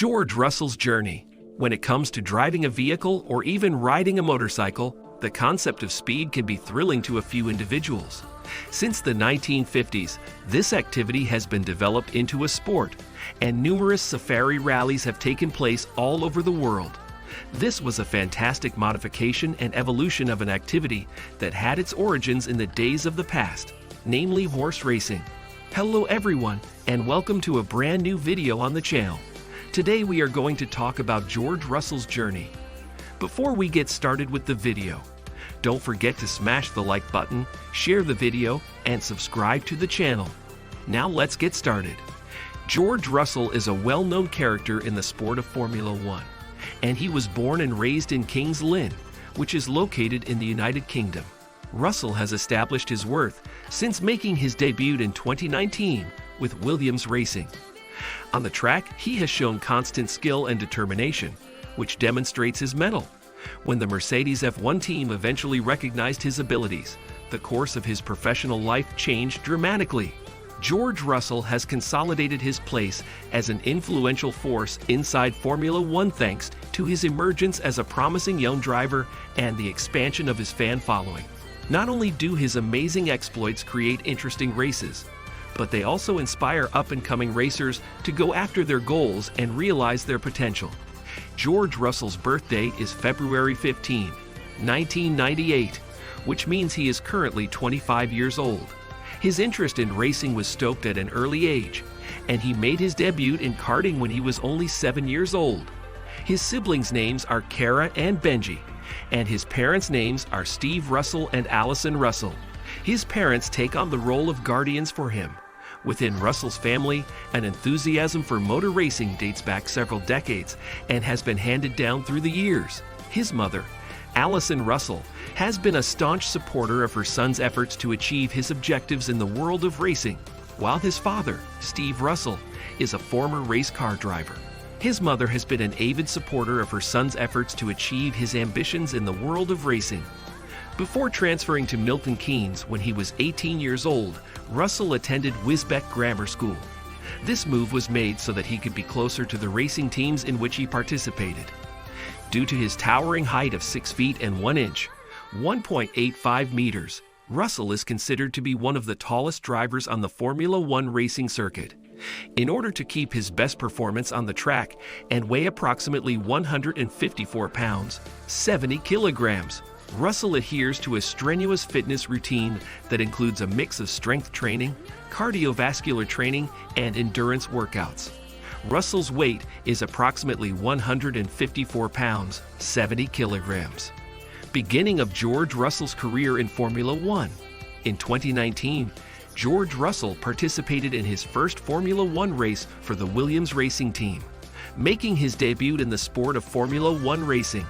George Russell's journey. When it comes to driving a vehicle or even riding a motorcycle, the concept of speed can be thrilling to a few individuals. Since the 1950s, this activity has been developed into a sport, and numerous safari rallies have taken place all over the world. This was a fantastic modification and evolution of an activity that had its origins in the days of the past, namely horse racing. Hello everyone, and welcome to a brand new video on the channel. Today we are going to talk about George Russell's journey. Before we get started with the video, don't forget to smash the like button, share the video, and subscribe to the channel. Now let's get started. George Russell is a well-known character in the sport of Formula One, and he was born and raised in Kings Lynn, which is located in the United Kingdom. Russell has established his worth since making his debut in 2019 with Williams Racing. On the track, he has shown constant skill and determination, which demonstrates his mettle. When the Mercedes F1 team eventually recognized his abilities, the course of his professional life changed dramatically. George Russell has consolidated his place as an influential force inside Formula One thanks to his emergence as a promising young driver and the expansion of his fan following. Not only do his amazing exploits create interesting races, but they also inspire up-and-coming racers to go after their goals and realize their potential. George Russell's birthday is February 15, 1998, which means he is currently 25 years old. His interest in racing was stoked at an early age, and he made his debut in karting when he was only 7 years old. His siblings' names are Kara and Benji, and his parents' names are Steve Russell and Allison Russell. His parents take on the role of guardians for him. Within Russell's family, an enthusiasm for motor racing dates back several decades and has been handed down through the years. His mother, Allison Russell, has been a staunch supporter of her son's efforts to achieve his objectives in the world of racing, while his father, Steve Russell, is a former race car driver. His mother has been an avid supporter of her son's efforts to achieve his ambitions in the world of racing. Before transferring to Milton Keynes when he was 18 years old, Russell attended Wisbech Grammar School. This move was made so that he could be closer to the racing teams in which he participated. Due to his towering height of 6 feet and 1 inch, 1.85 meters, Russell is considered to be one of the tallest drivers on the Formula One racing circuit. In order to keep his best performance on the track and weigh approximately 154 pounds, 70 kilograms, Russell adheres to a strenuous fitness routine that includes a mix of strength training, cardiovascular training, and endurance workouts. Russell's weight is approximately 154 pounds, 70 kilograms. Beginning of George Russell's career in Formula One. In 2019, George Russell participated in his first Formula One race for the Williams Racing team, making his debut in the sport of Formula One racing.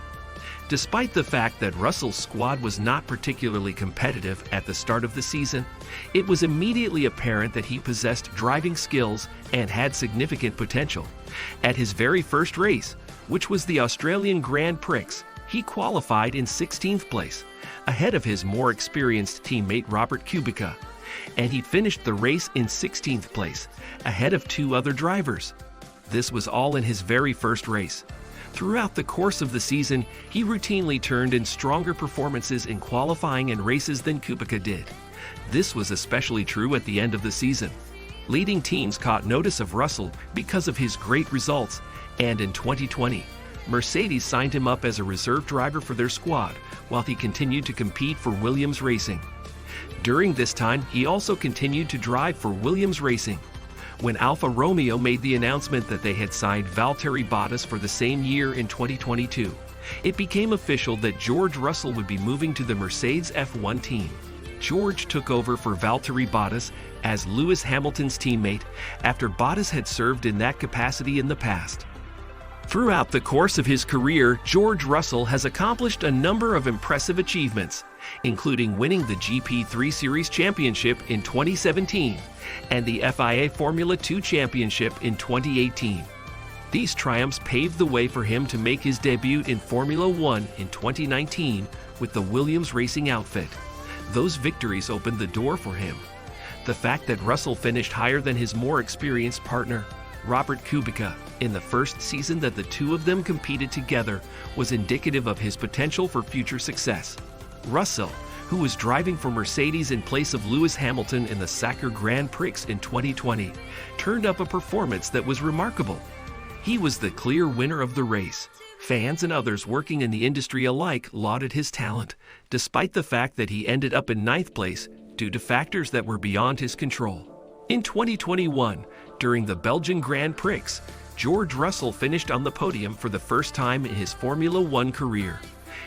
Despite the fact that Russell's squad was not particularly competitive at the start of the season, it was immediately apparent that he possessed driving skills and had significant potential. At his very first race, which was the Australian Grand Prix, he qualified in 16th place, ahead of his more experienced teammate Robert Kubica, and he finished the race in 16th place, ahead of 2 other drivers. This was all in his very first race. Throughout the course of the season, he routinely turned in stronger performances in qualifying and races than Kubica did. This was especially true at the end of the season. Leading teams caught notice of Russell because of his great results, and in 2020, Mercedes signed him up as a reserve driver for their squad while he continued to compete for Williams Racing. During this time, he also continued to drive for Williams Racing. When Alfa Romeo made the announcement that they had signed Valtteri Bottas for the same year in 2022, it became official that George Russell would be moving to the Mercedes F1 team. George took over for Valtteri Bottas as Lewis Hamilton's teammate after Bottas had served in that capacity in the past. Throughout the course of his career, George Russell has accomplished a number of impressive achievements, including winning the GP3 Series Championship in 2017 and the FIA Formula 2 Championship in 2018. These triumphs paved the way for him to make his debut in Formula One in 2019 with the Williams Racing outfit. Those victories opened the door for him. The fact that Russell finished higher than his more experienced partner, Robert Kubica, in the first season that the two of them competed together, was indicative of his potential for future success. Russell, who was driving for Mercedes in place of Lewis Hamilton in the Sakhir Grand Prix in 2020, turned up a performance that was remarkable. He was the clear winner of the race. Fans and others working in the industry alike lauded his talent, despite the fact that he ended up in ninth place due to factors that were beyond his control. In 2021, during the Belgian Grand Prix, George Russell finished on the podium for the first time in his Formula One career.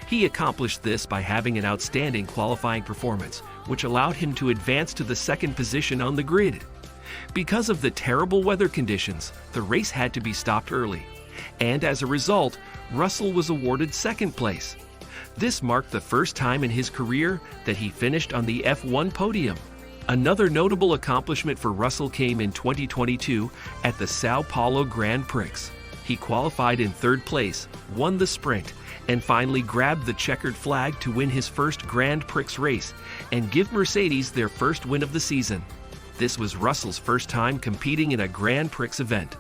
He accomplished this by having an outstanding qualifying performance, which allowed him to advance to the second position on the grid. Because of the terrible weather conditions, the race had to be stopped early, and as a result, Russell was awarded second place. This marked the first time in his career that he finished on the F1 podium. Another notable accomplishment for Russell came in 2022 at the Sao Paulo Grand Prix. He qualified in third place, won the sprint, and finally grabbed the checkered flag to win his first Grand Prix race and give Mercedes their first win of the season. This was Russell's first time competing in a Grand Prix event.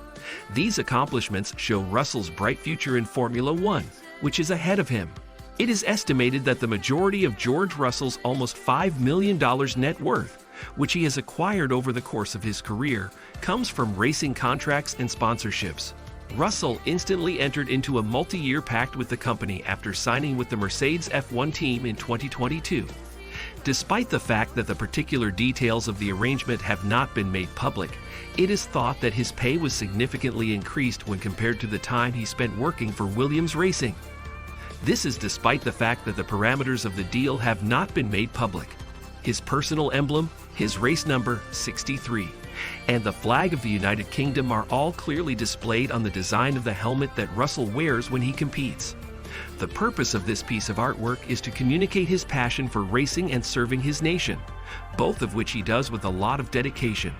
These accomplishments show Russell's bright future in Formula One, which is ahead of him. It is estimated that the majority of George Russell's almost $5 million net worth, which he has acquired over the course of his career, comes from racing contracts and sponsorships. Russell instantly entered into a multi-year pact with the company after signing with the Mercedes F1 team in 2022. Despite the fact that the particular details of the arrangement have not been made public, it is thought that his pay was significantly increased when compared to the time he spent working for Williams Racing. This is despite the fact that the parameters of the deal have not been made public. His personal emblem, his race number 63, and the flag of the United Kingdom are all clearly displayed on the design of the helmet that Russell wears when he competes. The purpose of this piece of artwork is to communicate his passion for racing and serving his nation, both of which he does with a lot of dedication.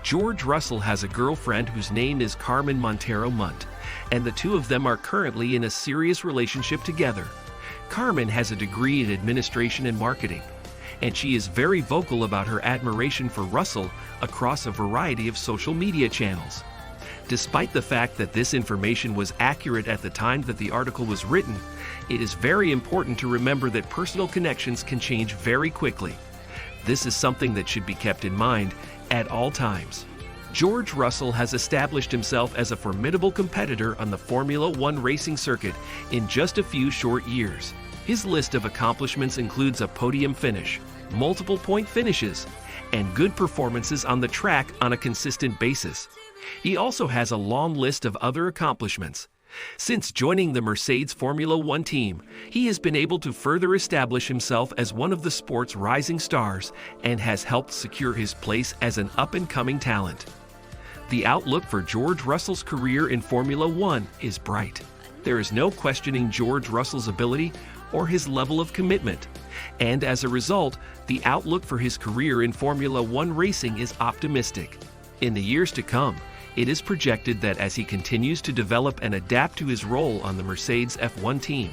George Russell has a girlfriend whose name is Carmen Montero Munt, and the two of them are currently in a serious relationship together. Carmen has a degree in administration and marketing, and she is very vocal about her admiration for Russell across a variety of social media channels. Despite the fact that this information was accurate at the time that the article was written, it is very important to remember that personal connections can change very quickly. This is something that should be kept in mind at all times. George Russell has established himself as a formidable competitor on the Formula One racing circuit in just a few short years. His list of accomplishments includes a podium finish, multiple point finishes, and good performances on the track on a consistent basis. He also has a long list of other accomplishments. Since joining the Mercedes Formula One team, he has been able to further establish himself as one of the sport's rising stars and has helped secure his place as an up-and-coming talent. The outlook for George Russell's career in Formula One is bright. There is no questioning George Russell's ability or his level of commitment, and as a result, the outlook for his career in Formula One racing is optimistic. In the years to come, it is projected that as he continues to develop and adapt to his role on the Mercedes F1 team,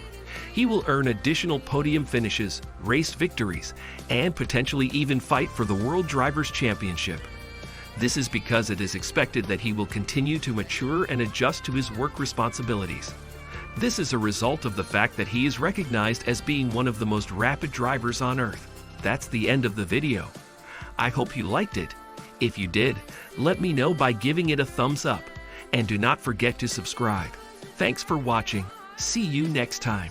he will earn additional podium finishes, race victories, and potentially even fight for the World Drivers' Championship. This is because it is expected that he will continue to mature and adjust to his work responsibilities. This is a result of the fact that he is recognized as being one of the most rapid drivers on Earth. That's the end of the video. I hope you liked it. If you did, let me know by giving it a thumbs up, and do not forget to subscribe. Thanks for watching. See you next time.